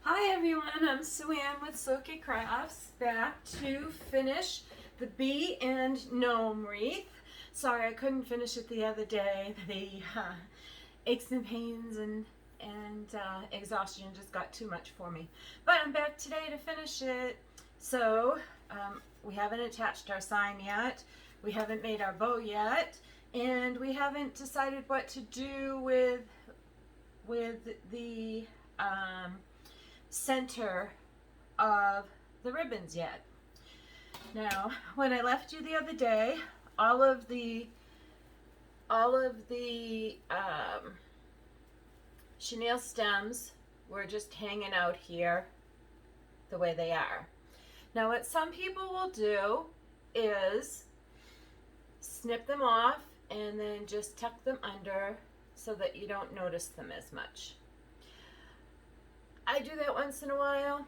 Hi everyone, I'm Sue-Ann with Silky Crafts, back to finish the bee and gnome wreath. Sorry I couldn't finish it the other day. The aches and pains and exhaustion just got too much for me. But I'm back today to finish it. So we haven't attached our sign yet, we haven't made our bow yet, and we haven't decided what to do with the center of the ribbons yet. Now, when I left you the other day, all of the chenille stems were just hanging out here the way they are. Now, what some people will do is snip them off and then just tuck them under so that you don't notice them as much. I do that once in a while.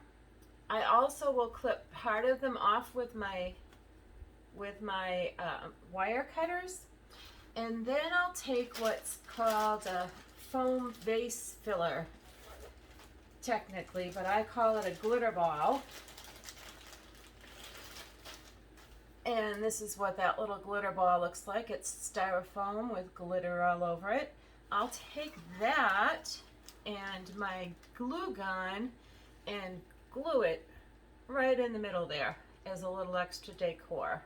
I also will clip part of them off with my wire cutters, and then I'll take what's called a foam base filler, technically, but I call it a glitter ball. And this is what that little glitter ball looks like. It's styrofoam with glitter all over it. I'll take that and my glue gun and glue it right in the middle there as a little extra decor.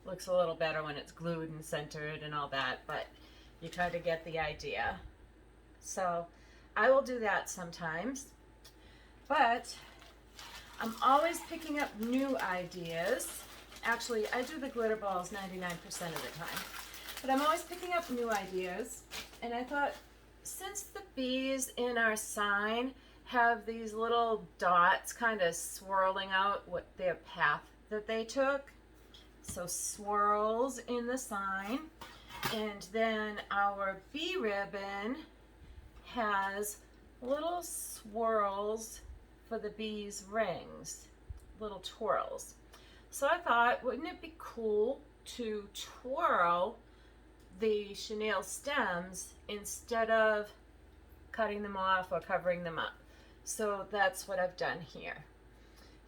Looks a little better when it's glued and centered and all that, but you try to get the idea. So I will do that sometimes, but I'm always picking up new ideas. Actually, I do the glitter balls 99% of the time, but I'm always picking up new ideas, and I thought, since the bees in our sign have these little dots kind of swirling out what their path that they took, so swirls in the sign, and then our bee ribbon has little swirls for the bees' rings, little twirls. So I thought, wouldn't it be cool to twirl the chenille stems instead of cutting them off or covering them up? So that's what I've done here,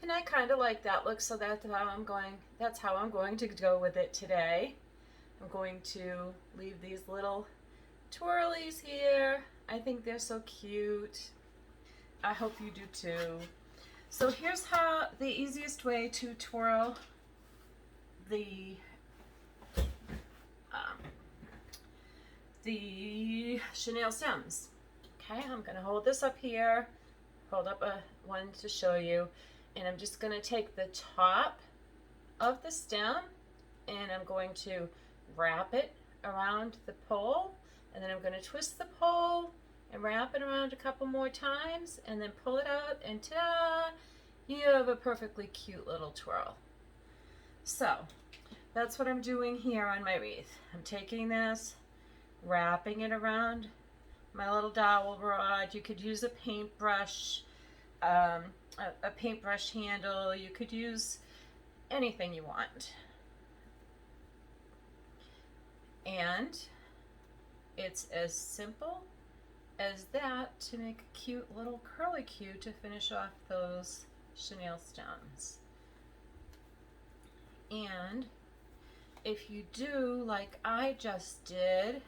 and I kind of like that look, so that's how I'm going to go with it today. I'm going to leave these little twirlies here. I think they're so cute. I hope you do too. So here's how the easiest way to twirl the chenille stems. Okay, I'm going to hold this up here, hold up one to show you, and I'm just going to take the top of the stem and I'm going to wrap it around the pole, and then I'm going to twist the pole and wrap it around a couple more times and then pull it out, and ta-da! You have a perfectly cute little twirl. So that's what I'm doing here on my wreath. I'm taking this, wrapping it around my little dowel rod. You could use a paintbrush, a paintbrush handle. You could use anything you want. And it's as simple as that to make a cute little curlicue to finish off those chenille stems. And if you do like I just did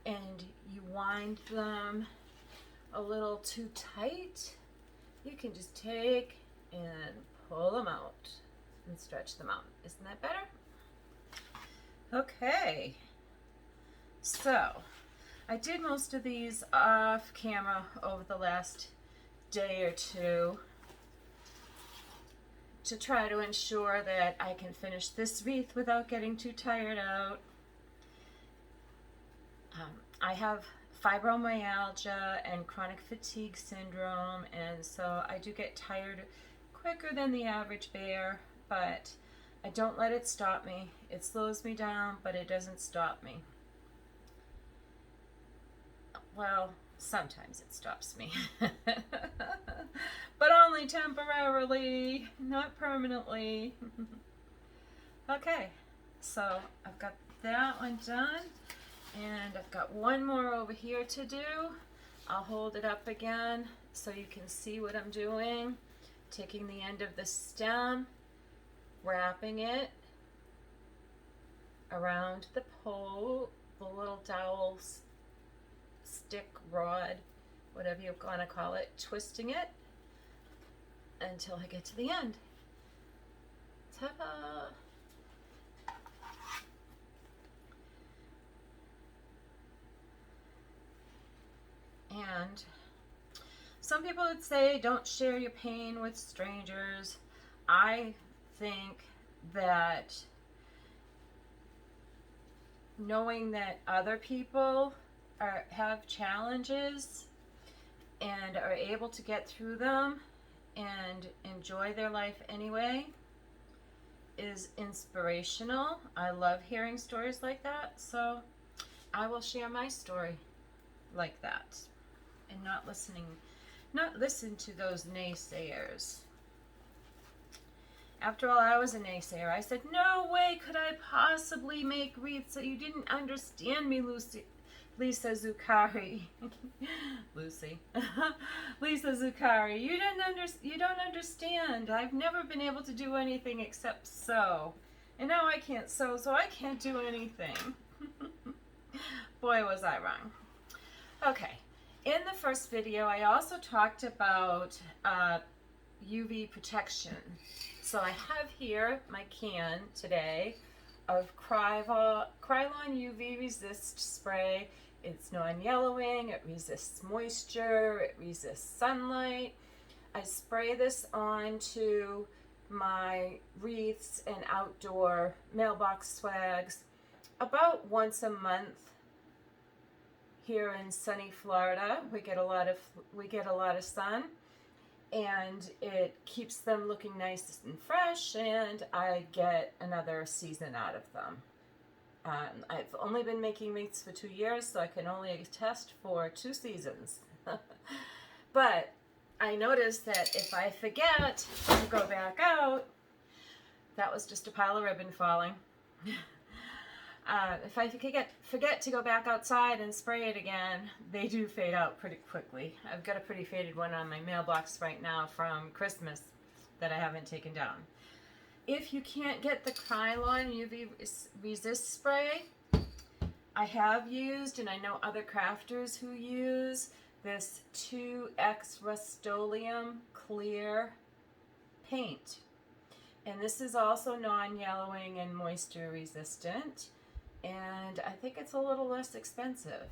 and you wind them a little too tight, you can just take and pull them out and stretch them out. Isn't that better? Okay, so I did most of these off camera over the last day or two to try to ensure that I can finish this wreath without getting too tired out. I have fibromyalgia and chronic fatigue syndrome, and so I do get tired quicker than the average bear, but I don't let it stop me. It slows me down, but it doesn't stop me. Well, sometimes it stops me, but only temporarily, not permanently. Okay, so I've got that one done, and I've got one more over here to do. I'll hold it up again so you can see what I'm doing. Taking the end of the stem, wrapping it around the pole, the little dowel stick, rod, whatever you're gonna call it, twisting it until I get to the end. Ta-da! And some people would say don't share your pain with strangers. I think that knowing that other people have challenges and are able to get through them and enjoy their life anyway is inspirational. I love hearing stories like that, so I will share my story like that and not listen to those naysayers. After all, I was a naysayer. I said, no way could I possibly make wreaths. So you didn't understand me, Lisa Zuccari. Lucy. Lisa Zuccari. You don't understand. I've never been able to do anything except sew. And now I can't sew, so I can't do anything. Boy, was I wrong. Okay. In the first video, I also talked about UV protection. So I have here my can today of Krylon UV Resist spray. It's non-yellowing, it resists moisture, it resists sunlight. I spray this onto my wreaths and outdoor mailbox swags about once a month. Here in sunny Florida, we get a lot of sun, and it keeps them looking nice and fresh, and I get another season out of them. I've only been making wreaths for 2 years, so I can only attest for 2 seasons. But I noticed that if I forget to go back out, that was just a pile of ribbon falling. If I forget to go back outside and spray it again, they do fade out pretty quickly. I've got a pretty faded one on my mailbox right now from Christmas that I haven't taken down. If you can't get the Krylon UV Resist spray, I have used, and I know other crafters who use, this 2X rust-oleum clear paint. And this is also non-yellowing and moisture resistant. And I think it's a little less expensive.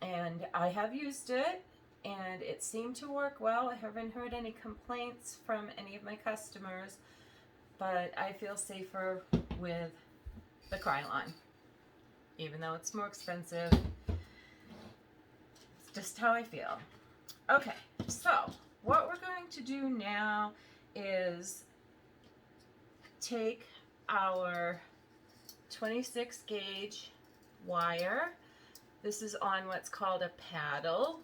And I have used it, and it seemed to work well. I haven't heard any complaints from any of my customers, but I feel safer with the Krylon, even though it's more expensive. It's just how I feel. Okay, so what we're going to do now is take our 26 gauge wire. This is on what's called a paddle,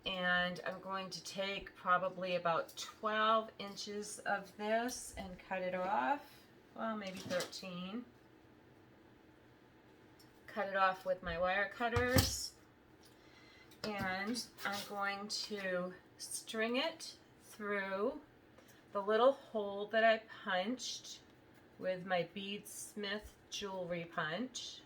and I'm going to take probably about 12 inches of this and cut it off, well, maybe 13. Cut it off with my wire cutters, and I'm going to string it through the little hole that I punched with my Beadsmith jewelry punch.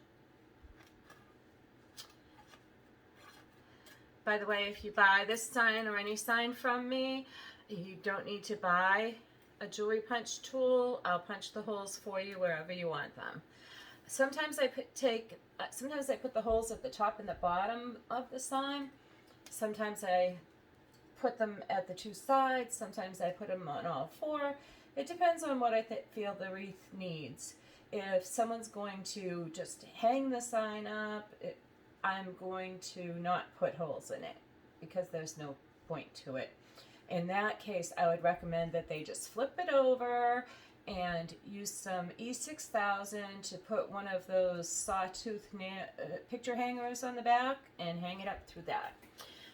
By the way, if you buy this sign or any sign from me, you don't need to buy a jewelry punch tool. I'll punch the holes for you wherever you want them. Sometimes I put the holes at the top and the bottom of the sign. Sometimes I put them at the 2 sides. Sometimes I put them on all 4. It depends on what I feel the wreath needs. If someone's going to just hang the sign up, I'm going to not put holes in it because there's no point to it. In that case, I would recommend that they just flip it over and use some E6000 to put one of those sawtooth picture hangers on the back and hang it up through that.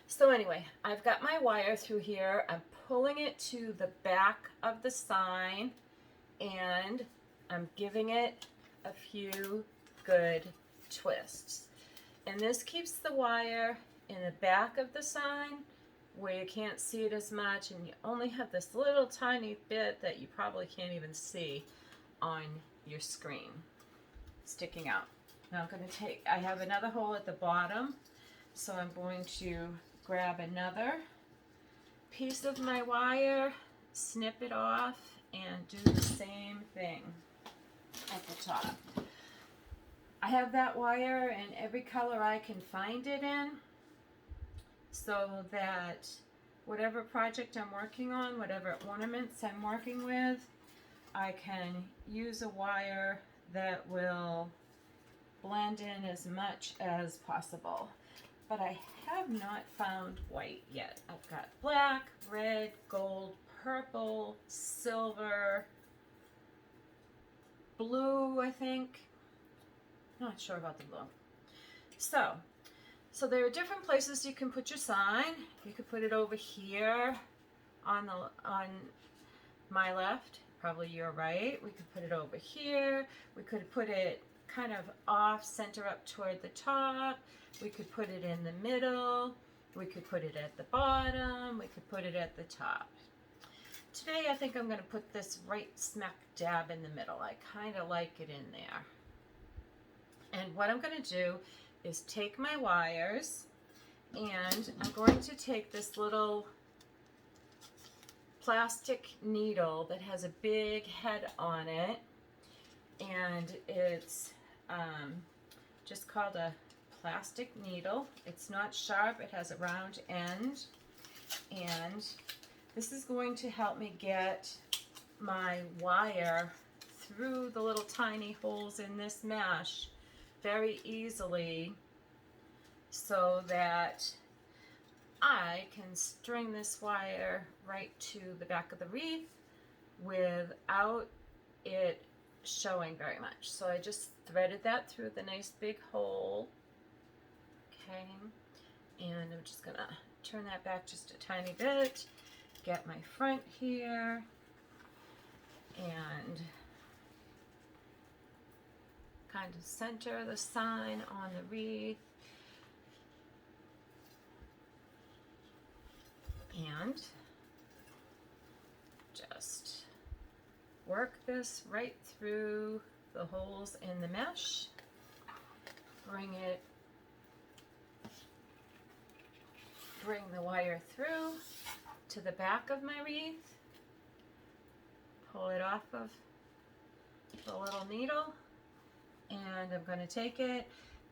So anyway, I've got my wire through here. I'm pulling it to the back of the sign, and I'm giving it a few good twists. And this keeps the wire in the back of the sign where you can't see it as much and you only have this little tiny bit that you probably can't even see on your screen sticking out. Now I'm going to take, I have another hole at the bottom, so I'm going to grab another piece of my wire, snip it off, and do the same thing at the top. I have that wire in every color I can find it in, so that whatever project I'm working on, whatever ornaments I'm working with, I can use a wire that will blend in as much as possible. But I have not found white yet. I've got black, red, gold, purple, silver, blue, I think. Not sure about the blue. So there are different places you can put your sign. You could put it over here on my left, probably your right. We could put it over here. We could put it kind of off center up toward the top. We could put it in the middle. We could put it at the bottom. We could put it at the top. Today I think I'm going to put this right smack dab in the middle. I kind of like it in there. And what I'm going to do is take my wires, and I'm going to take this little plastic needle that has a big head on it, and it's just called a plastic needle. It's not sharp, it has a round end, and this is going to help me get my wire through the little tiny holes in this mesh very easily, so that I can string this wire right to the back of the wreath without it showing very much. So I just threaded that through the nice big hole. Okay, and I'm just gonna turn that back just a tiny bit, get my front here, and kind of center the sign on the wreath, and just work this right through the holes in the mesh. Bring the wire through to the back of my wreath, pull it off of the little needle, and I'm going to take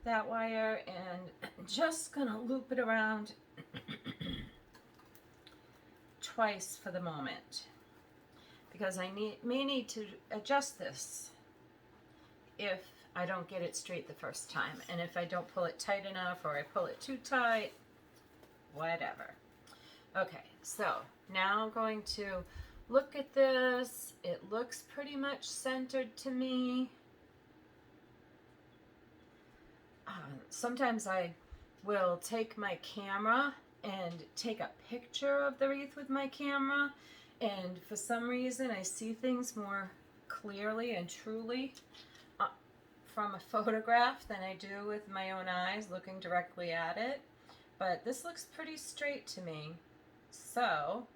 that wire, and I'm just going to loop it around twice for the moment, because I may need to adjust this if I don't get it straight the first time, and if I don't pull it tight enough or I pull it too tight, whatever. Okay, so now I'm going to look at this. It looks pretty much centered to me. Sometimes I will take my camera and take a picture of the wreath with my camera, and for some reason I see things more clearly and truly from a photograph than I do with my own eyes looking directly at it. But this looks pretty straight to me, so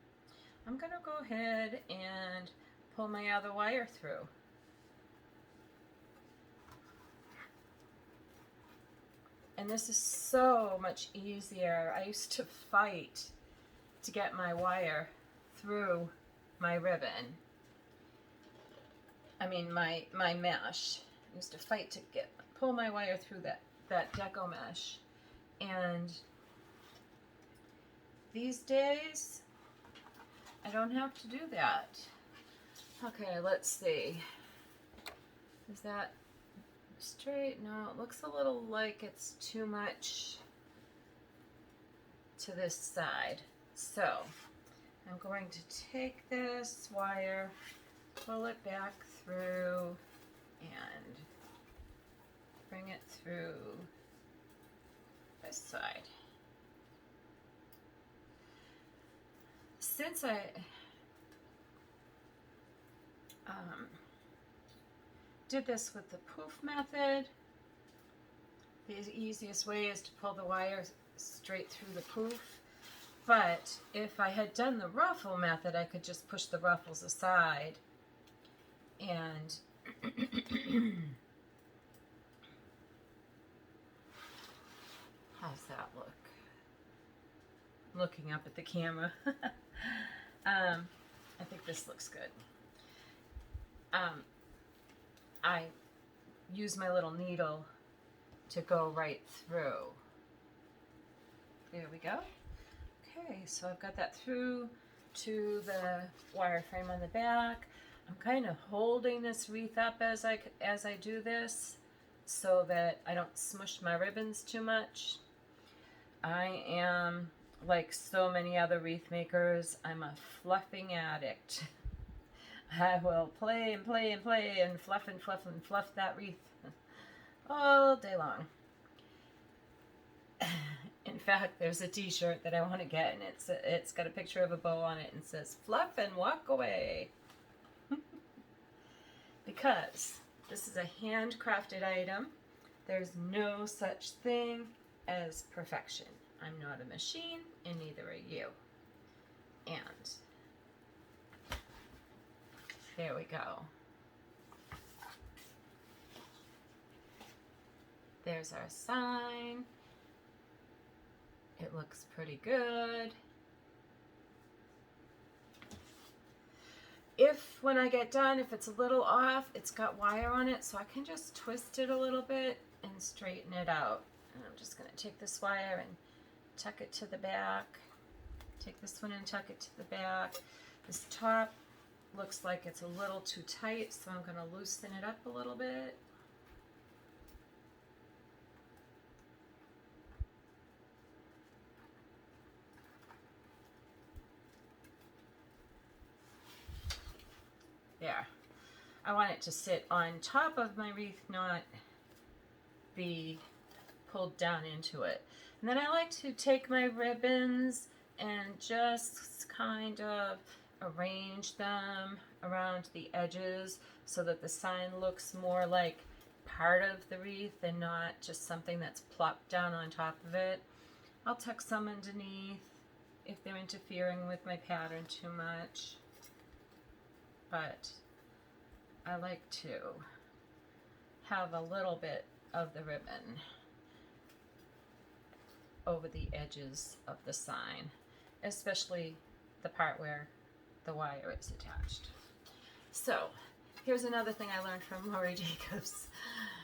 I'm going to go ahead and pull my other wire through. And this is so much easier. I used to fight to get my wire through my ribbon. I mean my mesh. I used to fight to pull my wire through that deco mesh. And these days, I don't have to do that. Okay, let's see. Is that straight? No, it looks a little like it's too much to this side. So I'm going to take this wire, pull it back through, and bring it through this side. Since I did this with the pouf method, the easiest way is to pull the wire straight through the poof. But if I had done the ruffle method, I could just push the ruffles aside and how's that look? I'm looking up at the camera. I think this looks good. I use my little needle to go right through. There we go. Okay, so I've got that through to the wireframe on the back. I'm kind of holding this wreath up as I do this so that I don't smush my ribbons too much. I am, like so many other wreath makers, I'm a fluffing addict. I will play and play and play and fluff and fluff and fluff that wreath all day long. In fact, there's a t-shirt that I want to get, and it's got a picture of a bow on it and says, "Fluff and walk away." Because this is a handcrafted item, there's no such thing as perfection. I'm not a machine, and neither are you. And there we go. There's our sign. It looks pretty good. When I get done, if it's a little off, it's got wire on it, so I can just twist it a little bit and straighten it out. And I'm just going to take this wire and tuck it to the back. Take this one and tuck it to the back. This top looks like it's a little too tight, so I'm going to loosen it up a little bit. There. I want it to sit on top of my wreath, not be pulled down into it. And then I like to take my ribbons and just kind of arrange them around the edges so that the sign looks more like part of the wreath and not just something that's plopped down on top of it. I'll tuck some underneath if they're interfering with my pattern too much. But I like to have a little bit of the ribbon over the edges of the sign, especially the part where the wire is attached. So here's another thing I learned from Lori Jacobs,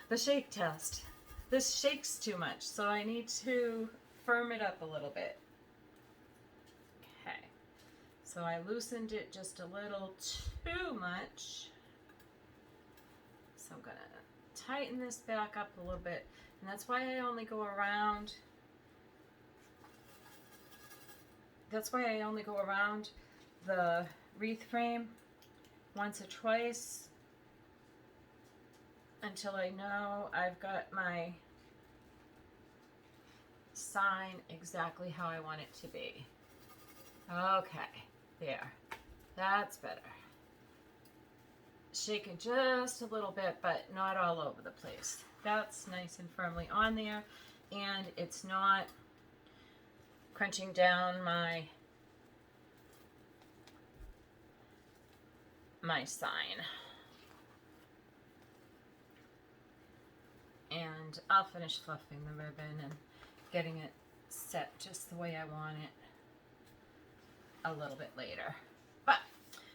the shake test. This shakes too much, so I need to firm it up a little bit. Okay, so I loosened it just a little too much. So I'm gonna tighten this back up a little bit, and that's why I only go around. That's why I only go around the wreath frame once or twice until I know I've got my sign exactly how I want it to be. Okay, there. That's better. Shake it just a little bit, but not all over the place. That's nice and firmly on there, and it's not crunching down my sign. And I'll finish fluffing the ribbon and getting it set just the way I want it a little bit later. But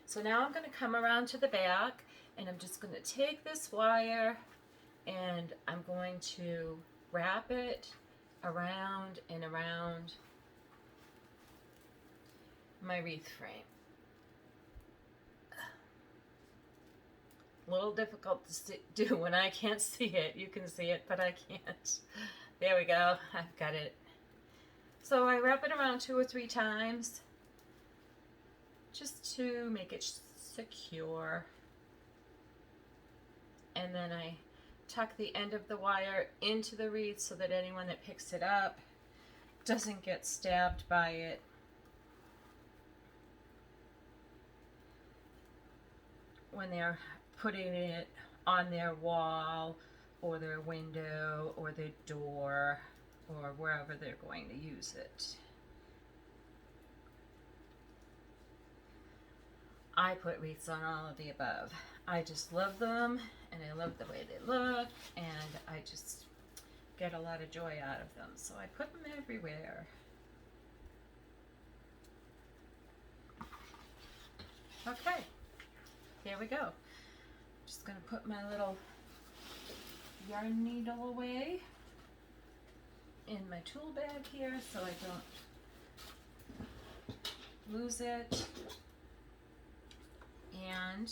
so now I'm going to come around to the back, and I'm just going to take this wire and I'm going to wrap it around and around my wreath frame. A little difficult to do when I can't see it. You can see it, but I can't. There we go. I've got it. So I wrap it around 2 or 3 times just to make it secure. And then I tuck the end of the wire into the wreath so that anyone that picks it up doesn't get stabbed by it. When they're putting it on their wall or their window or their door or wherever they're going to use it. I put wreaths on all of the above. I just love them, and I love the way they look, and I just get a lot of joy out of them. So I put them everywhere. Okay, here we go. Just gonna put my little yarn needle away in my tool bag here so I don't lose it. And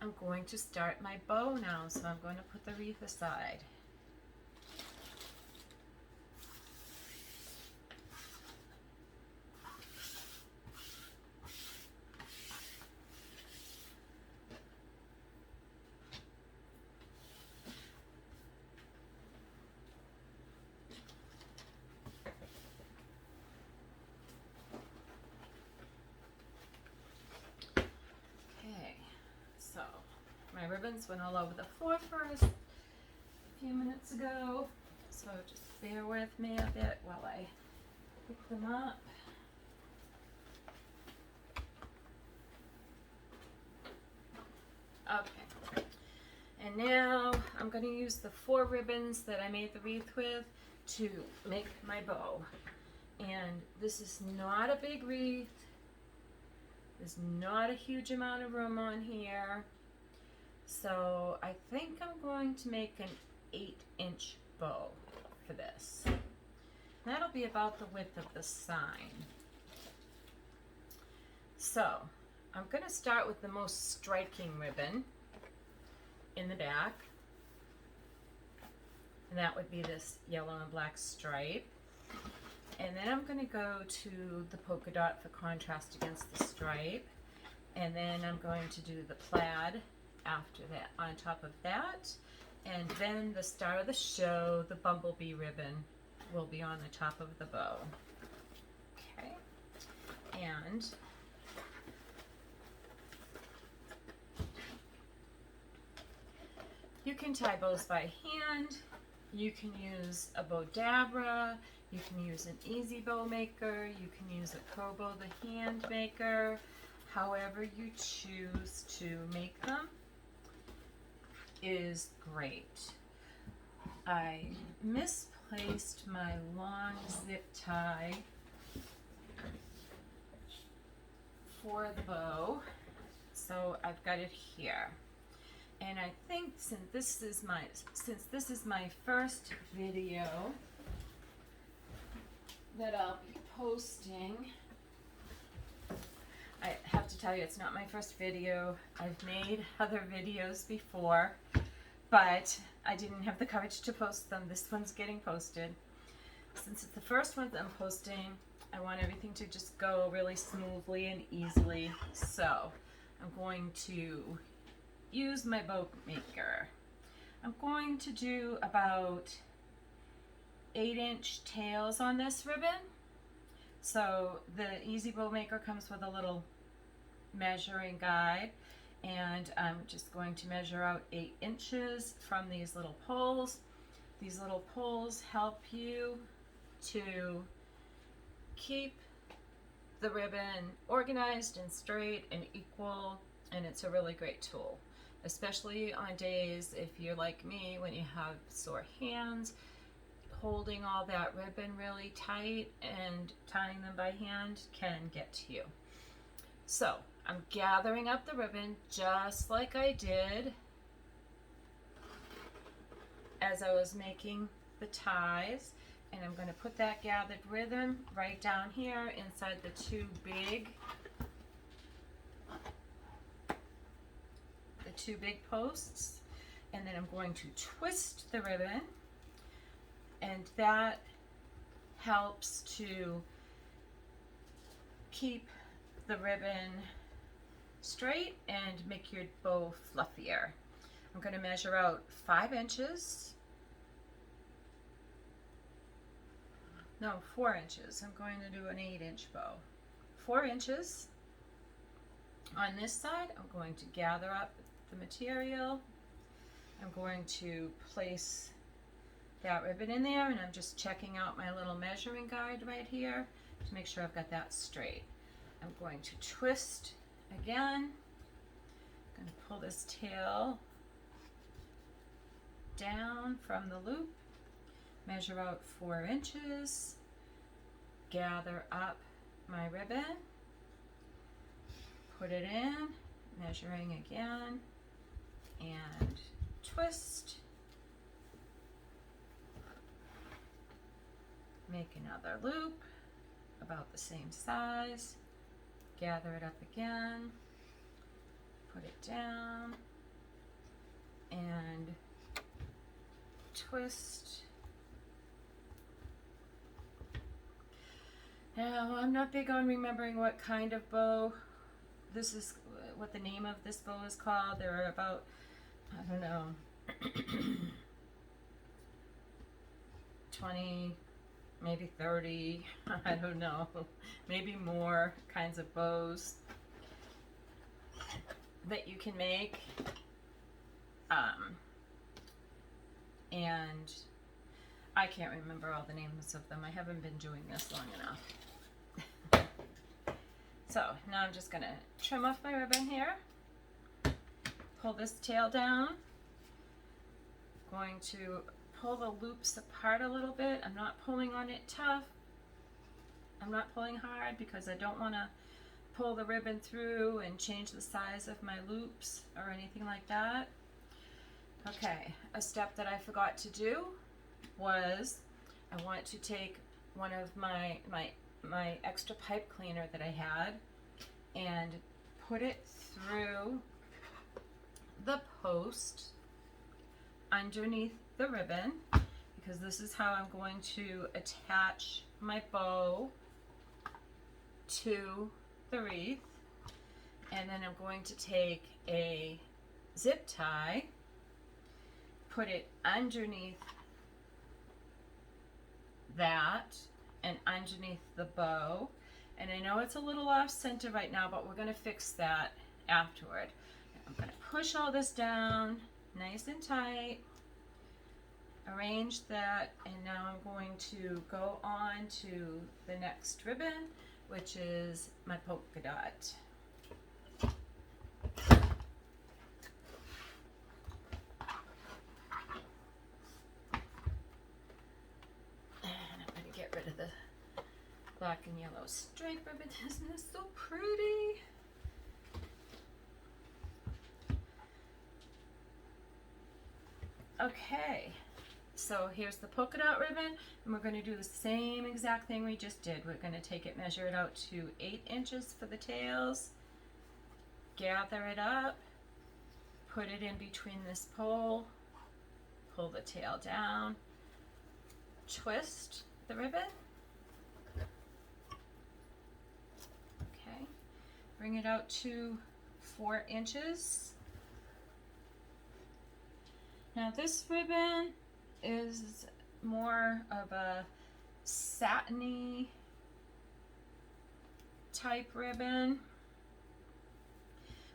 I'm going to start my bow now, so I'm going to put the wreath aside. My ribbons went all over the floor for us a few minutes ago, so just bear with me a bit while I pick them up. Okay, and now I'm going to use the 4 ribbons that I made the wreath with to make my bow. And this is not a big wreath. There's not a huge amount of room on here. So I think I'm going to make an 8-inch bow for this. That'll be about the width of the sign. So I'm going to start with the most striking ribbon in the back. And that would be this yellow and black stripe. And then I'm going to go to the polka dot for contrast against the stripe. And then I'm going to do the plaid after that, on top of that, and then the star of the show, the bumblebee ribbon, will be on the top of the bow. Okay, and you can tie bows by hand, you can use a bow dabra, you can use an easy bow maker, you can use a Kobo the hand maker, however you choose to make them is great. I misplaced my long zip tie for the bow, so I've got it here. And I think since this is my first video that I'll be posting, I have to tell you, it's not my first video. I've made other videos before, but I didn't have the courage to post them. This one's getting posted. Since it's the first one that I'm posting, I want everything to just go really smoothly and easily. So I'm going to use my bow maker. I'm going to do about 8-inch tails on this ribbon. So the easy bow maker comes with a little measuring guide, and I'm just going to measure out 8 inches from these little poles. These little poles help you to keep the ribbon organized and straight and equal, and it's a really great tool, especially on days, if you're like me, when you have sore hands. Holding all that ribbon really tight and tying them by hand can get to you. So I'm gathering up the ribbon just like I did as I was making the ties, and I'm going to put that gathered ribbon right down here inside the two big posts, and then I'm going to twist the ribbon, and that helps to keep the ribbon straight and make your bow fluffier. I'm going to measure out 5 inches. No, 4 inches. I'm going to do an 8-inch bow. 4 inches. On this side, I'm going to gather up the material. I'm going to place that ribbon in there, and I'm just checking out my little measuring guide right here to make sure I've got that straight. I'm going to twist again. I'm going to pull this tail down from the loop, measure out 4 inches, gather up my ribbon, put it in, measuring again, and twist. Make another loop about the same size, gather it up again, put it down, and twist. Now, I'm not big on remembering what kind of bow this is, what the name of this bow is called. There are about, I don't know, 20, maybe 30, I don't know, maybe more kinds of bows that you can make. And I can't remember all the names of them. I haven't been doing this long enough. So now I'm just going to trim off my ribbon here, pull this tail down, going to pull the loops apart a little bit. I'm not pulling on it tough. I'm not pulling hard because I don't want to pull the ribbon through and change the size of my loops or anything like that. Okay, a step that I forgot to do was I want to take one of my extra pipe cleaner that I had and put it through the post underneath the ribbon, because this is how I'm going to attach my bow to the wreath. And then I'm going to take a zip tie, put it underneath that and underneath the bow. And I know it's a little off center right now, but we're going to fix that afterward. I'm going to push all this down nice and tight, arrange that, and now I'm going to go on to the next ribbon, which is my polka dot. Rid of the black and yellow stripe ribbon. Isn't this so pretty? Okay, so here's the polka dot ribbon, and we're going to do the same exact thing we just did. We're going to take it, measure it out to 8 inches for the tails, gather it up, put it in between this pole, pull the tail down, twist the ribbon. Okay, bring it out to 4 inches. Now this ribbon is more of a satiny type ribbon,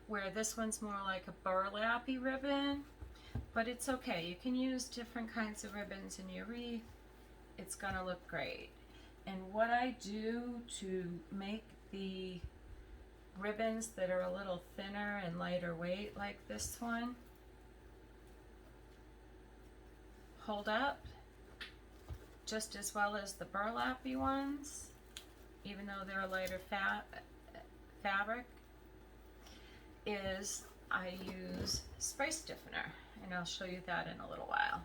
where this one's more like a burlappy ribbon, but it's okay. You can use different kinds of ribbons in your wreath. It's gonna look great. And what I do to make the ribbons that are a little thinner and lighter weight, like this one, hold up just as well as the burlappy ones, even though they're a lighter fabric, is I use spray stiffener, and I'll show you that in a little while.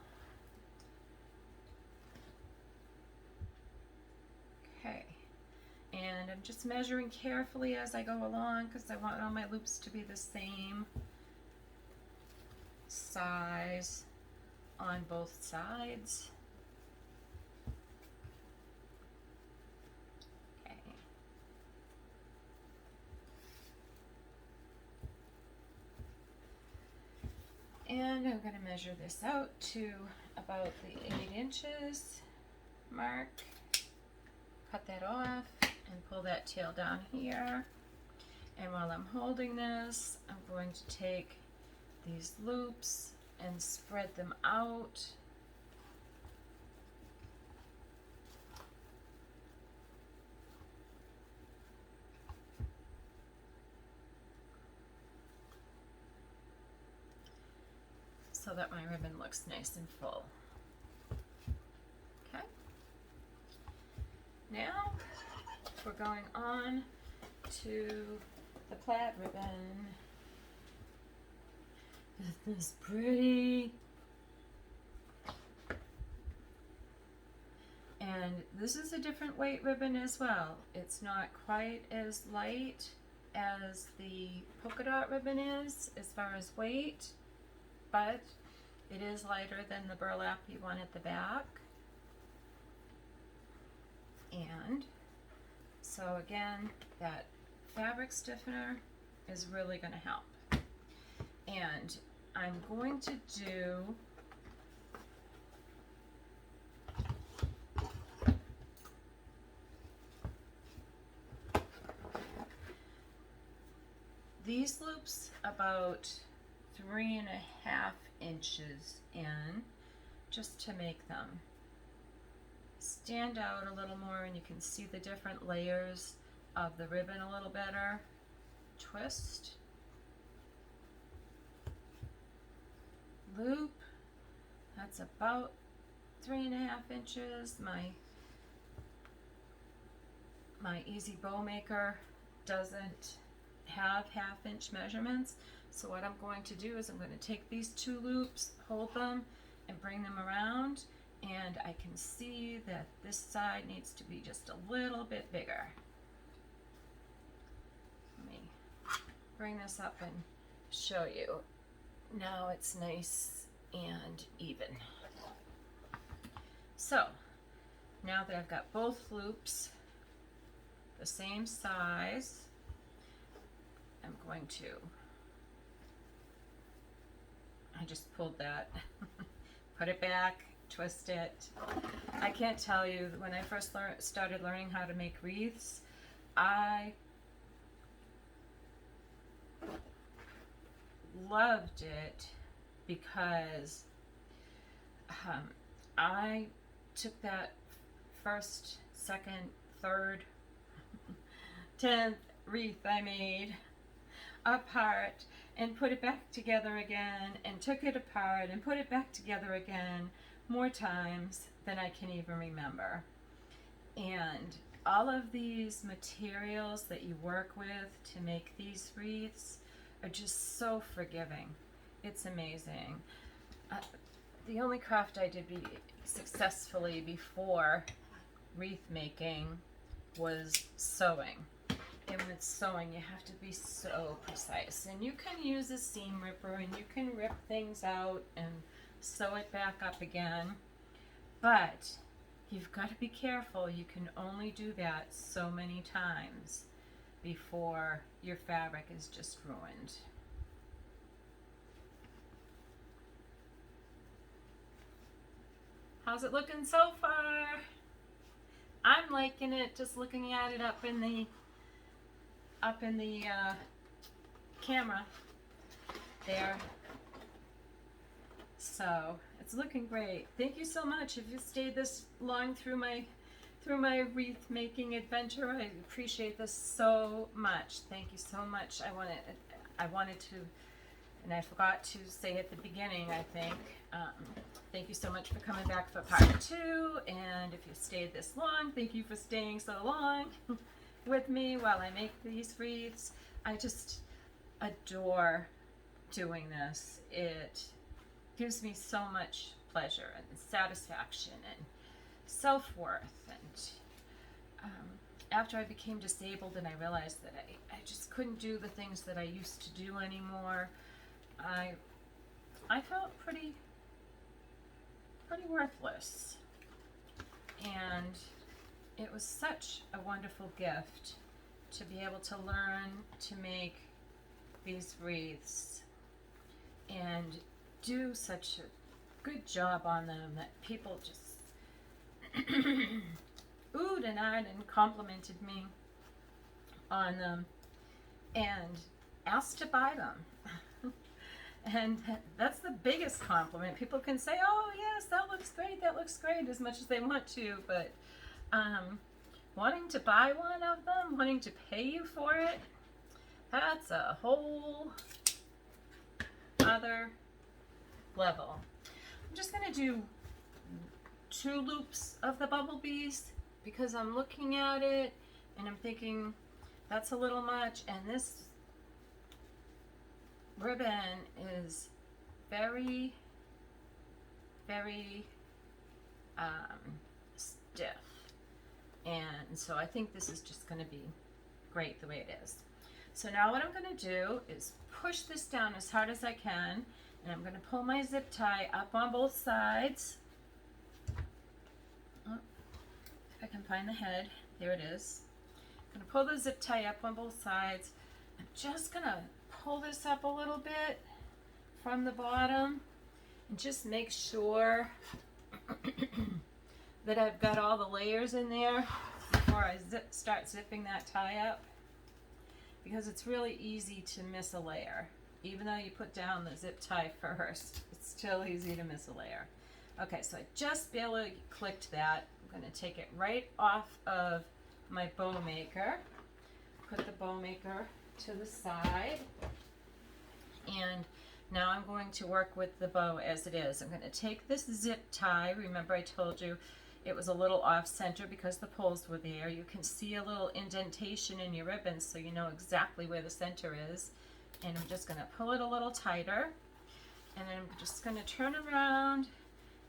Okay, and I'm just measuring carefully as I go along because I want all my loops to be the same size on both sides. Okay. And I'm going to measure this out to about the 8 inches mark. Cut that off and pull that tail down here. And while I'm holding this, I'm going to take these loops and spread them out so that my ribbon looks nice and full. Okay. Now we're going on to the plaid ribbon. Isn't this pretty? And this is a different weight ribbon as well. It's not quite as light as the polka dot ribbon is as far as weight, but it is lighter than the burlappy one at the back. And so again, that fabric stiffener is really going to help. And I'm going to do these loops about 3.5 inches in, just to make them stand out a little more, and you can see the different layers of the ribbon a little better. Twist, loop, that's about 3.5 inches. My Easy Bow Maker doesn't have 1/2 inch measurements, so what I'm going to do is I'm going to take these 2 loops, hold them, and bring them around, and I can see that this side needs to be just a little bit bigger. Let me bring this up and show you. Now it's nice and even. So now that I've got both loops the same size, I'm going to, I just pulled that, put it back, twist it. I can't tell you, when I first started learning how to make wreaths, I loved it because I took that first, second, third, 10th wreath I made apart and put it back together again, and took it apart and put it back together again more times than I can even remember. And all of these materials that you work with to make these wreaths are just so forgiving. It's amazing. The only craft I did successfully before wreath making was sewing. And with sewing, you have to be so precise. And you can use a seam ripper and you can rip things out and sew it back up again. But you've got to be careful. You can only do that so many times before your fabric is just ruined. How's it looking so far? I'm liking it, just looking at it up in the camera there. So it's looking great. Thank you so much. If you stayed this long through my wreath making adventure, I appreciate this so much. Thank you so much. I wanted to, and I forgot to say at the beginning, I think, thank you so much for coming back for part 2, and if you stayed this long, thank you for staying so long with me while I make these wreaths. I just adore doing this. It gives me so much pleasure and satisfaction and self-worth. And after I became disabled and I realized that I just couldn't do the things that I used to do anymore, I felt pretty worthless. And it was such a wonderful gift to be able to learn to make these wreaths and do such a good job on them that people just oohed and ahed and complimented me on them and asked to buy them. And that's the biggest compliment. People can say, oh yes, that looks great, as much as they want to, but wanting to buy one of them, wanting to pay you for it, that's a whole other level. I'm just going to do 2 loops of the bumblebees because I'm looking at it and I'm thinking that's a little much, and this ribbon is very, very stiff, and so I think this is just going to be great the way it is. So now what I'm going to do is push this down as hard as I can, and I'm going to pull my zip tie up on both sides. Oh, if I can find the head, there it is. I'm going to pull the zip tie up on both sides. I'm just going to pull this up a little bit from the bottom and just make sure that I've got all the layers in there before I start zipping that tie up, because it's really easy to miss a layer. Even though you put down the zip tie first, it's still easy to miss a layer. Okay, so I just barely clicked that. I'm going to take it right off of my bow maker, put the bow maker to the side, and now I'm going to work with the bow as it is. I'm going to take this zip tie. Remember I told you it was a little off center because the poles were there. You can see a little indentation in your ribbon so you know exactly where the center is. And I'm just going to pull it a little tighter. And then I'm just going to turn around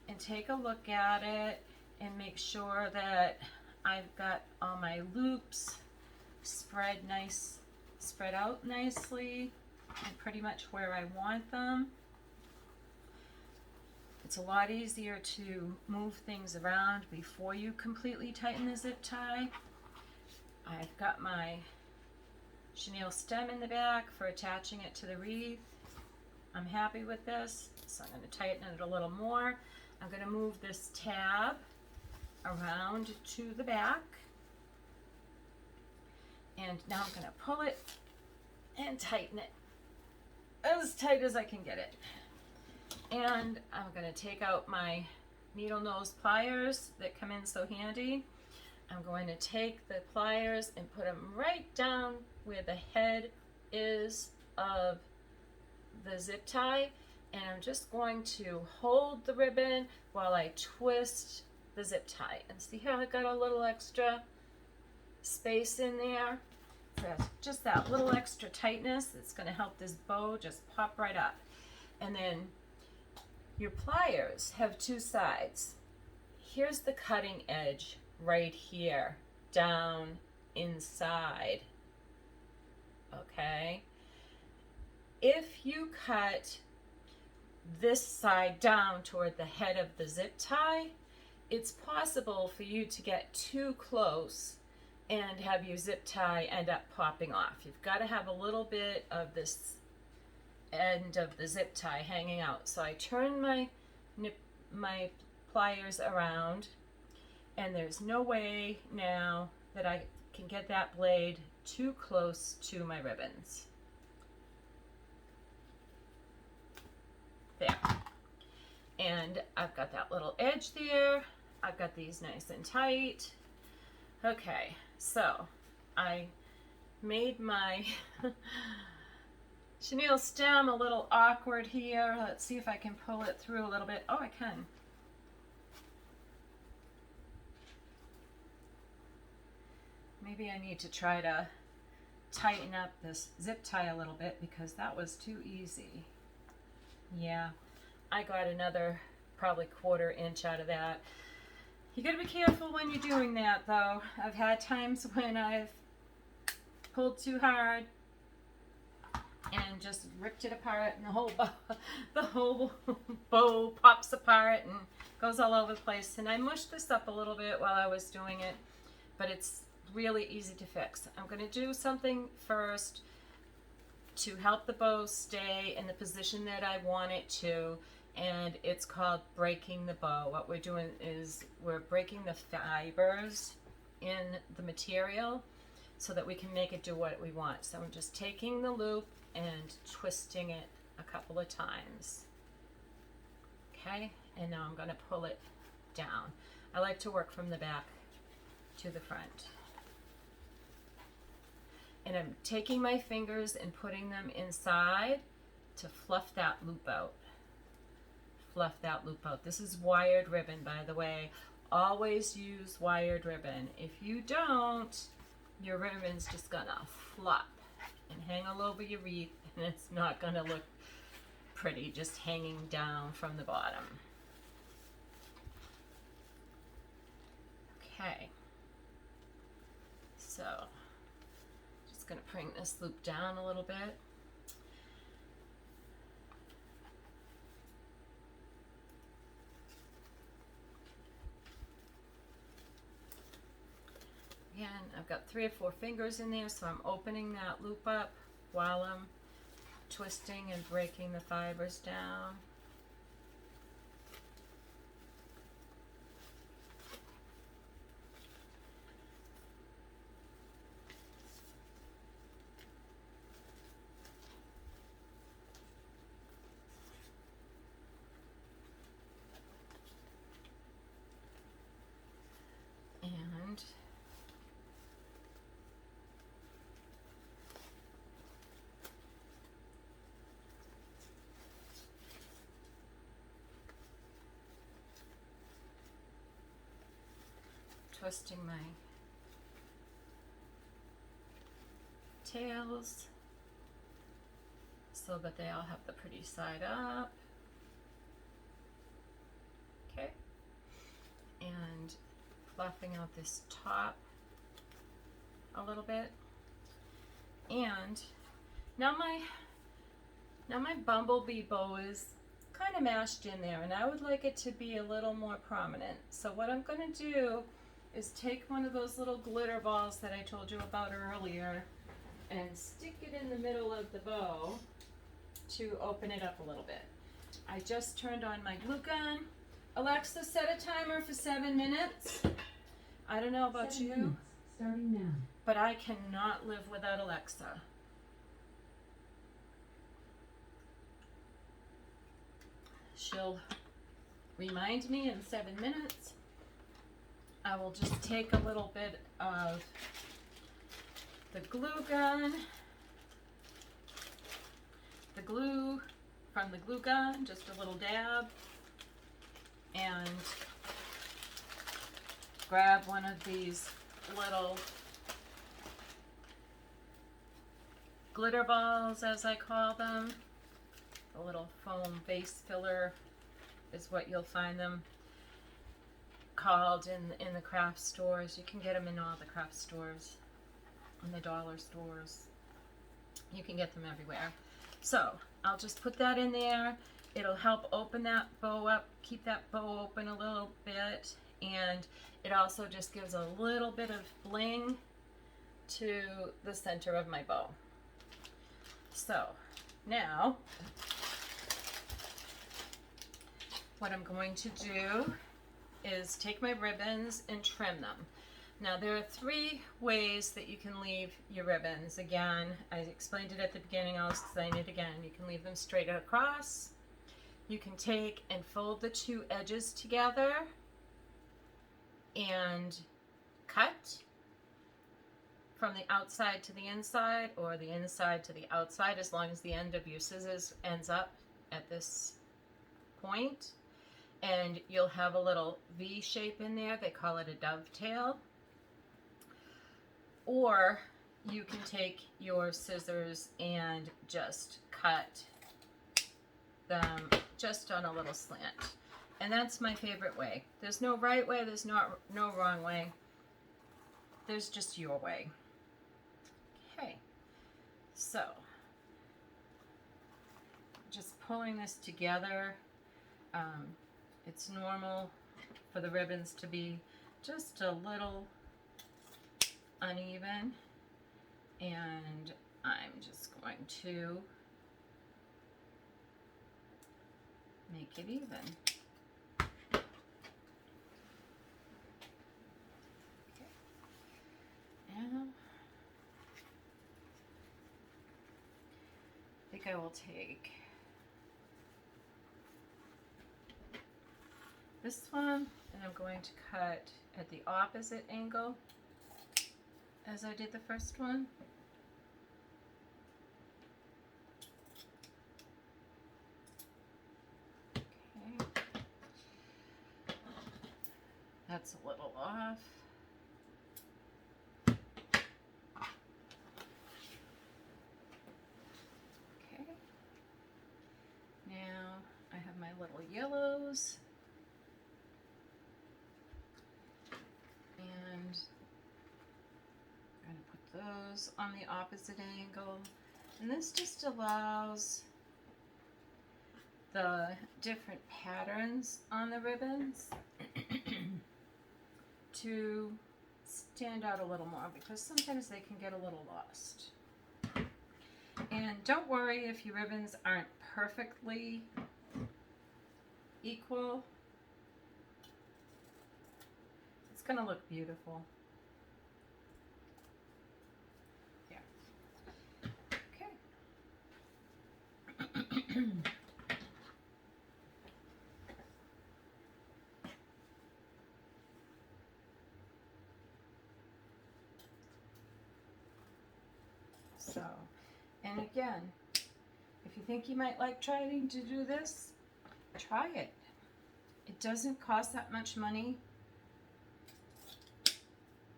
and take a look at it and make sure that I've got all my loops spread out nicely and pretty much where I want them. It's a lot easier to move things around before you completely tighten the zip tie. I've got my chenille stem in the back for attaching it to the wreath. I'm happy with this, so I'm going to tighten it a little more. I'm going to move this tab around to the back, and now I'm going to pull it and tighten it as tight as I can get it. And I'm going to take out my needle nose pliers that come in so handy. I'm going to take the pliers and put them right down where the head is of the zip tie, and I'm just going to hold the ribbon while I twist the zip tie. And see how I got a little extra space in there? So just that little extra tightness that's going to help this bow just pop right up. And then your pliers have 2 sides. Here's the cutting edge right here, down inside. Okay? If you cut this side down toward the head of the zip tie, it's possible for you to get too close and have your zip tie end up popping off. You've got to have a little bit of this end of the zip tie hanging out. So I turn my pliers around, and there's no way now that I can get that blade too close to my ribbons. There. And I've got that little edge there. I've got these nice and tight. Okay, so I made my chenille stem a little awkward here. Let's see if I can pull it through a little bit. Oh, I can. Maybe I need to try to tighten up this zip tie a little bit because that was too easy. Yeah, I got another probably 1/4 inch out of that. You gotta be careful when you're doing that though. I've had times when I've pulled too hard and just ripped it apart, and the whole bow pops apart and goes all over the place. And I mushed this up a little bit while I was doing it, but it's really easy to fix. I'm going to do something first to help the bow stay in the position that I want it to, and it's called breaking the bow. What we're doing is we're breaking the fibers in the material so that we can make it do what we want. So I'm just taking the loop and twisting it a couple of times. Okay, and now I'm going to pull it down. I like to work from the back to the front. And I'm taking my fingers and putting them inside to fluff that loop out. fluff that loop out. This is wired ribbon, by the way. Always use wired ribbon. If you don't, your ribbon's just gonna flop and hang all over your wreath, and it's not gonna look pretty, just hanging down from the bottom. Okay, so just gonna bring this loop down a little bit. Again, I've got 3 or 4 fingers in there, so I'm opening that loop up while I'm twisting and breaking the fibers down. And twisting my tails so that they all have the pretty side up. Okay, and fluffing out this top a little bit. And now my bumblebee bow is kind of mashed in there, and I would like it to be a little more prominent. So what I'm going to do is take one of those little glitter balls that I told you about earlier and stick it in the middle of the bow to open it up a little bit. I just turned on my glue gun. Alexa, set a timer for 7 minutes. I don't know about 7 you, minutes, starting now. but I cannot live without Alexa. She'll remind me in 7 minutes. I will just take a little bit of the glue gun, the glue from the glue gun, just a little dab, and grab one of these little glitter balls, as I call them. A little foam base filler is what you'll find them called in the craft stores. You can get them in all the craft stores, in the dollar stores. You can get them everywhere. So I'll just put that in there. It'll help open that bow up, keep that bow open a little bit, and it also just gives a little bit of bling to the center of my bow. So now what I'm going to do is take my ribbons and trim them. Now there are 3 ways that you can leave your ribbons. Again, I explained it at the beginning, I'll explain it again. You can leave them straight across. You can take and fold the 2 edges together and cut from the outside to the inside, or the inside to the outside, as long as the end of your scissors ends up at this point. And you'll have a little V shape in there. They call it a dovetail. Or you can take your scissors and just cut them just on a little slant. And that's my favorite way. There's no right way, there's no wrong way. There's just your way. Okay, so just pulling this together. It's normal for the ribbons to be just a little uneven, and I'm just going to make it even. Okay. Now I think I will take this one, and I'm going to cut at the opposite angle as I did the first one. Okay. those on the opposite angle. And this just allows the different patterns on the ribbons to stand out a little more, because sometimes they can get a little lost. And don't worry if your ribbons aren't perfectly equal. It's going to look beautiful. Yeah. Okay. So, and again, if you think you might like trying to do this, try it. It doesn't cost that much money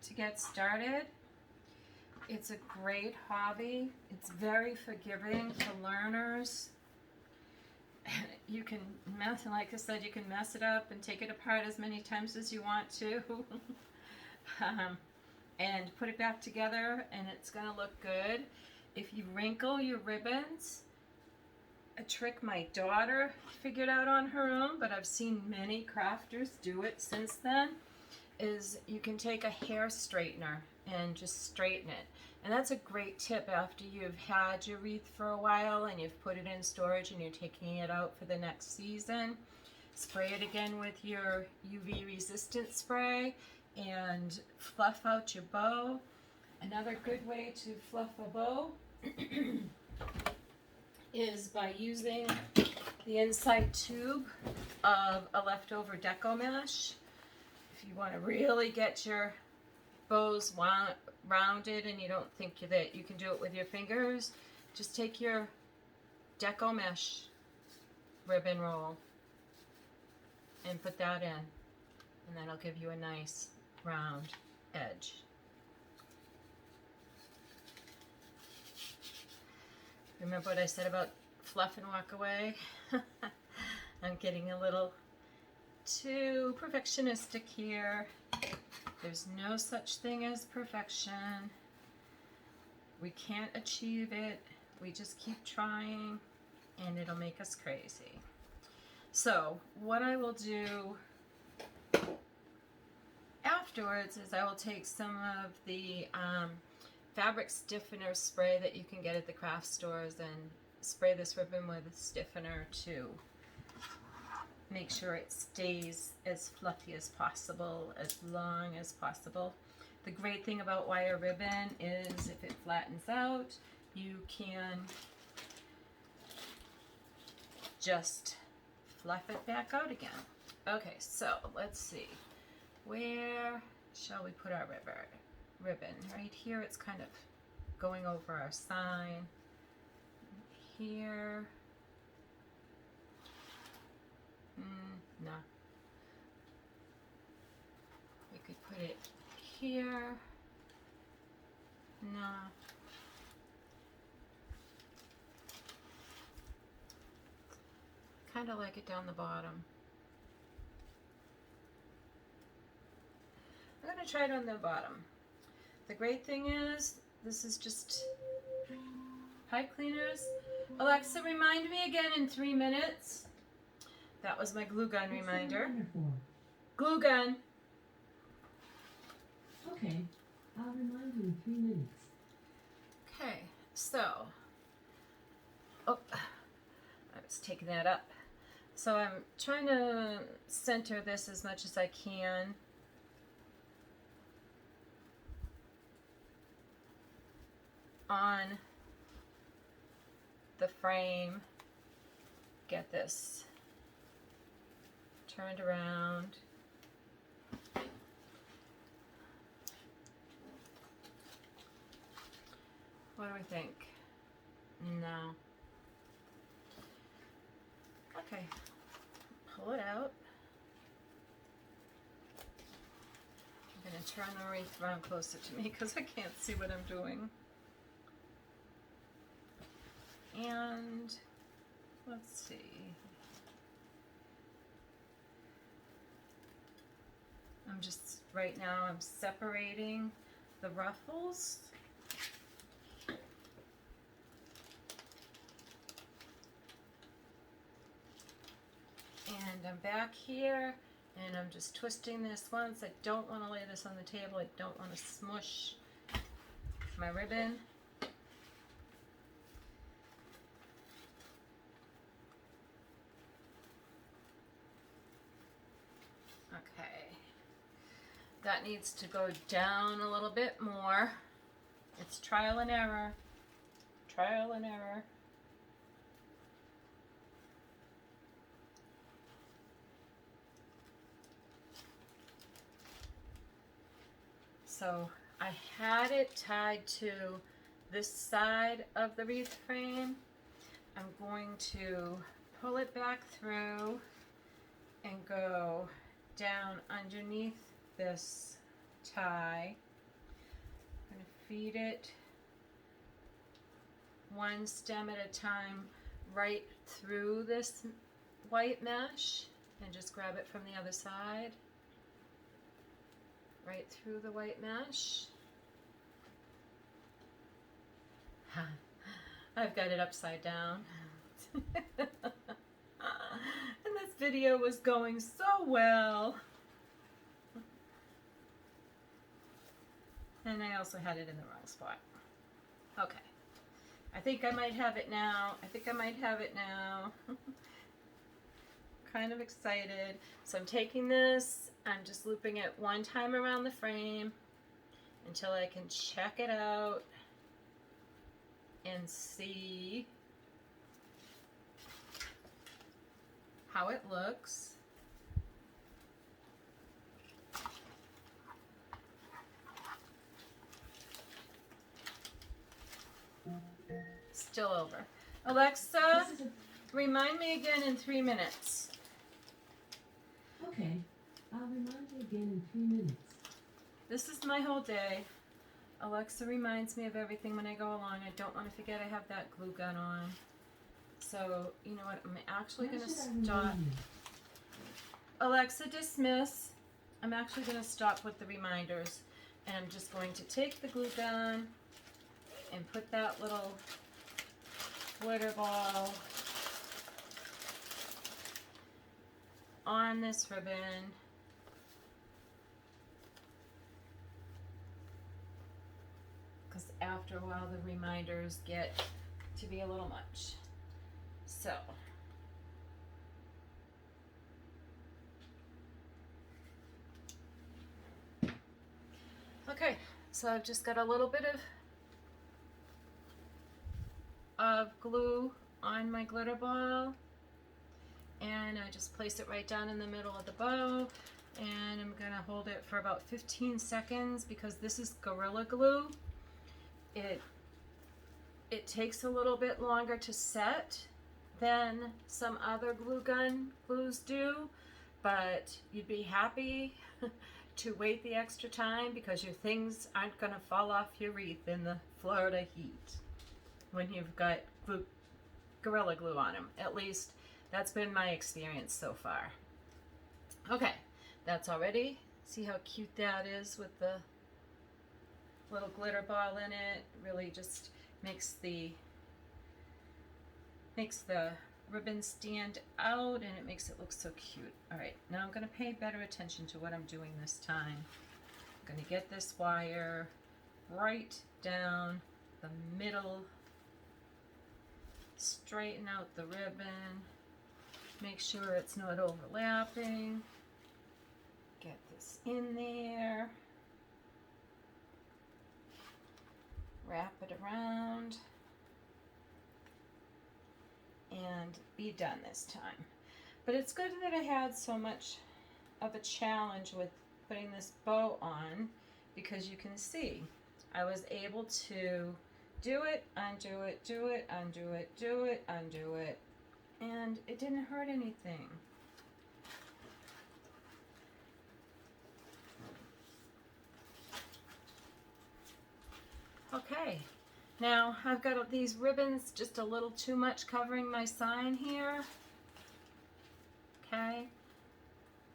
to get started. It's a great hobby. It's very forgiving for learners. You can mess, like I said, you can mess it up and take it apart as many times as you want to. And put it back together, and it's going to look good. If you wrinkle your ribbons, a trick my daughter figured out on her own, but I've seen many crafters do it since then, is you can take a hair straightener and just straighten it. And that's a great tip after you've had your wreath for a while and you've put it in storage and you're taking it out for the next season. Spray it again with your UV resistant spray and fluff out your bow. Another good way to fluff a bow is by using the inside tube of a leftover deco mesh. If you want to really get your bows rounded and you don't think that you can do it with your fingers, just take your deco mesh ribbon roll and put that in, and that'll give you a nice round edge. Remember what I said about fluff and walk away? I'm getting a little too perfectionistic here. There's no such thing as perfection. We can't achieve it. We just keep trying and it'll make us crazy. So what I will do afterwards is I will take some of the fabric stiffener spray that you can get at the craft stores and spray this ribbon with stiffener to make sure it stays as fluffy as possible, as long as possible. The great thing about wire ribbon is if it flattens out, you can just fluff it back out again. Okay, so let's see. Where shall we put our ribbon? Right here, it's kind of going over our sign. Here. No. We could put it here. No. Kind of like it down the bottom. I'm going to try it on the bottom. The great thing is, this is just pipe cleaners. Alexa, remind me again in 3 minutes. That was my glue gun reminder. Glue gun. Okay, I'll remind you in 3 minutes. Okay, so, oh, I was taking that up. So I'm trying to center this as much as I can. On the frame. Get this turned around. What do we think? No. Okay, pull it out. I'm going to turn the wreath around closer to me because I can't see what I'm doing. And let's see. I'm just, right now I'm separating the ruffles And I'm back here and I'm just twisting this once. I don't want to lay this on the table. I don't want to smush my ribbon. Okay, that needs to go down a little bit more. It's trial and error, trial and error. So I had it tied to this side of the wreath frame. I'm going to pull it back through and go down underneath this tie. I'm going to feed it one stem at a time right through this white mesh and just grab it from the other side. Right through the white mesh. I've got it upside down. And this video was going so well. And I also had it in the wrong spot. Okay. I think I might have it now. I think I might have it now. Kind of excited. So I'm taking this, I'm just looping it one time around the frame until I can check it out and see how it looks. Still over. Alexa, remind me again in 3 minutes. Okay, I'll remind you again in 3 minutes. This is my whole day. Alexa reminds me of everything when I go along. I don't want to forget I have that glue gun on. So, you know what? I'm actually going to stop. Alexa, dismiss. I'm actually going to stop with the reminders. And I'm just going to take the glue gun and put that little glitter ball on this ribbon. Because after a while the reminders get to be a little much. So okay, so I've just got a little bit of glue on my glitter ball, and I just place it right down in the middle of the bow, and I'm gonna hold it for about 15 seconds because this is Gorilla Glue. It takes a little bit longer to set than some other glue gun glues do, but you'd be happy to wait the extra time because your things aren't gonna fall off your wreath in the Florida heat when you've got Gorilla Glue on them. At least that's been my experience so far. Okay, that's all ready. See how cute that is with the little glitter ball in it. Really just makes the ribbon stand out, and it makes it look so cute. All right, now I'm going to pay better attention to what I'm doing this time. I'm going to get this wire right down the middle, straighten out the ribbon, make sure it's not overlapping, get this in there, wrap it around, and be done this time. But it's good that I had so much of a challenge with putting this bow on, because you can see I was able to do it, undo it, do it, undo it, do it, undo it, and it didn't hurt anything. Okay, now I've got these ribbons just a little too much covering my sign here. Okay,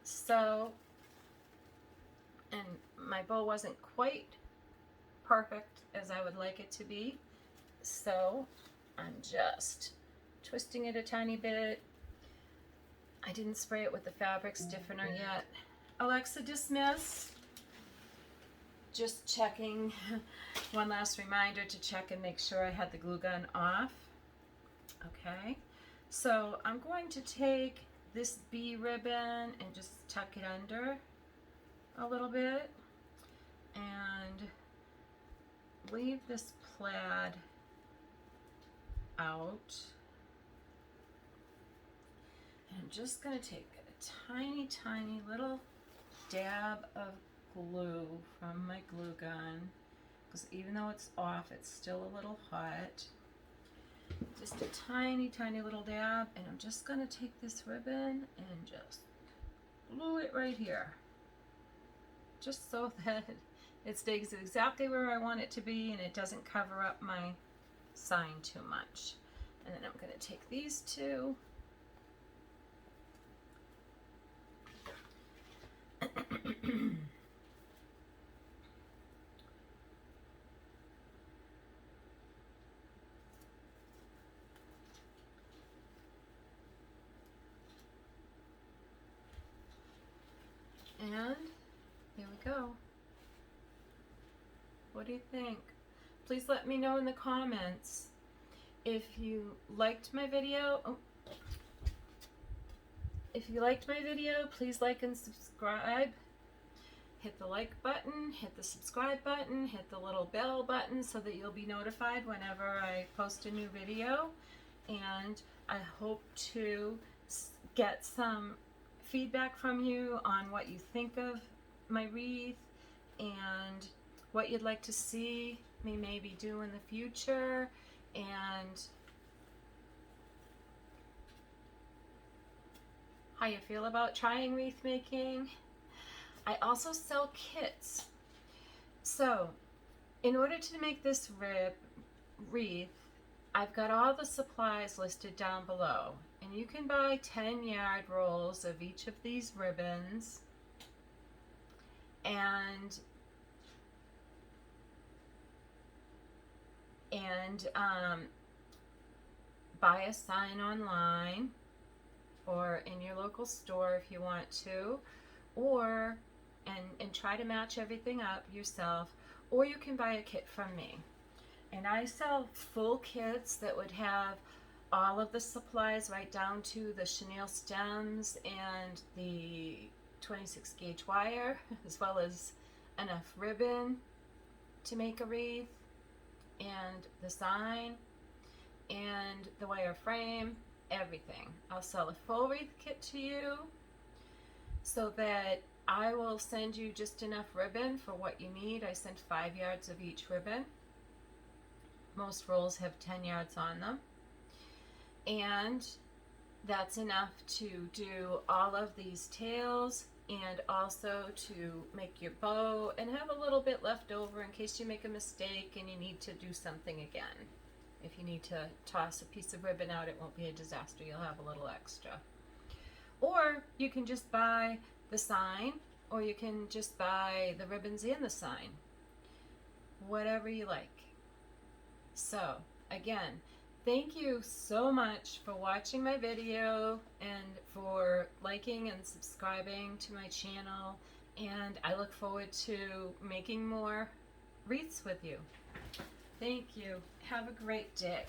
so, and my bow wasn't quite perfect as I would like it to be, so I'm just twisting it a tiny bit, I didn't spray it with the fabric stiffener yet. Alexa, dismiss. Just checking. One last reminder to check and make sure I had the glue gun off. Okay, so I'm going to take this bee ribbon and just tuck it under a little bit and leave this plaid out. And I'm just going to take a tiny, tiny little dab of glue from my glue gun, because even though it's off, it's still a little hot. Just a tiny, tiny little dab, and I'm just going to take this ribbon and just glue it right here, just so that it stays exactly where I want it to be and it doesn't cover up my sign too much. And then I'm going to take these two and there we go. What do you think? Please let me know in the comments if you liked my video. Oh. If you liked my video, please like and subscribe. Hit the like button, hit the subscribe button, hit the little bell button so that you'll be notified whenever I post a new video. And I hope to get some feedback from you on what you think of my wreath and what you'd like to see me maybe do in the future, and how you feel about trying wreath making. I also sell kits. So in order to make this wreath, I've got all the supplies listed down below, and you can buy 10-yard rolls of each of these ribbons and buy a sign online or in your local store if you want to, or and try to match everything up yourself, or you can buy a kit from me. And I sell full kits that would have all of the supplies right down to the chenille stems and the 26 gauge wire, as well as enough ribbon to make a wreath, and the sign and the wire frame, everything. I'll sell a full wreath kit to you so that I will send you just enough ribbon for what you need. I send 5 yards of each ribbon. Most rolls have 10 yards on them. And that's enough to do all of these tails and also to make your bow and have a little bit left over in case you make a mistake and you need to do something again. If you need to toss a piece of ribbon out, it won't be a disaster. You'll have a little extra. Or you can just buy the sign, or you can just buy the ribbons and the sign. Whatever you like. So, again, thank you so much for watching my video and for liking and subscribing to my channel, and I look forward to making more wreaths with you. Thank you. Have a great day.